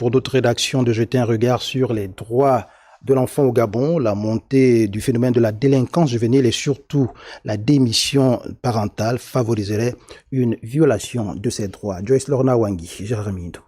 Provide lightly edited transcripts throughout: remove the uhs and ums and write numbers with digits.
pour d'autres rédactions de jeter un regard sur les droits de l'enfant au Gabon, la montée du phénomène de la délinquance juvénile et surtout la démission parentale favoriserait une violation de ces droits. Joyce Lorna Wangi, Gérard Mindo.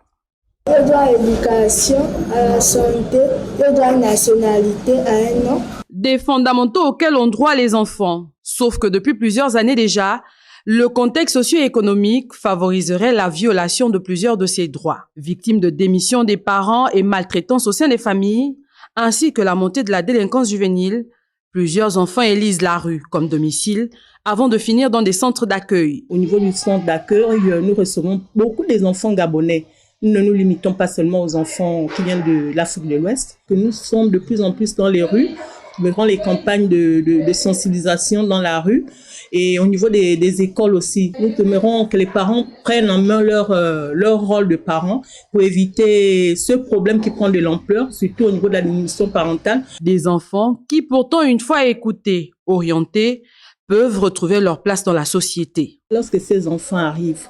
Le droit à l'éducation, à la santé, le droit à la nationalité, à un nom. Des fondamentaux auxquels ont droit les enfants. Sauf que depuis plusieurs années déjà, le contexte socio-économique favoriserait la violation de plusieurs de ces droits. Victimes de démission des parents et maltraitance au sein des familles, ainsi que la montée de la délinquance juvénile, plusieurs enfants élisent la rue comme domicile avant de finir dans des centres d'accueil. Au niveau du centre d'accueil, nous recevons beaucoup des enfants gabonais. Nous ne nous limitons pas seulement aux enfants qui viennent de l'Afrique de l'Ouest, que nous sommes de plus en plus dans les rues, nous faisons les campagnes de sensibilisation dans la rue. Et au niveau des écoles aussi, nous aimerons que les parents prennent en main leur rôle de parents pour éviter ce problème qui prend de l'ampleur, surtout au niveau de la démission parentale. Des enfants qui, pourtant, une fois écoutés, orientés, peuvent retrouver leur place dans la société. Lorsque ces enfants arrivent,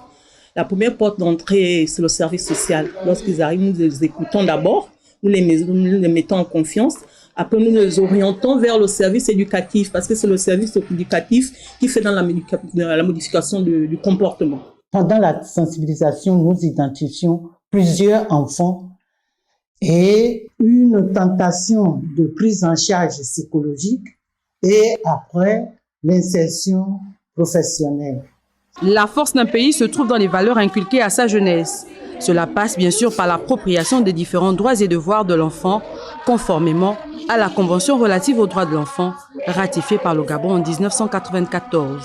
la première porte d'entrée, c'est le service social. Lorsqu'ils arrivent, nous les écoutons d'abord, nous les mettons en confiance. Après, nous les orientons vers le service éducatif parce que c'est le service éducatif qui fait dans la modification du comportement. Pendant la sensibilisation, nous identifions plusieurs enfants et une tentation de prise en charge psychologique et après l'insertion professionnelle. La force d'un pays se trouve dans les valeurs inculquées à sa jeunesse. Cela passe bien sûr par l'appropriation des différents droits et devoirs de l'enfant, conformément à la Convention relative aux droits de l'enfant, ratifiée par le Gabon en 1994.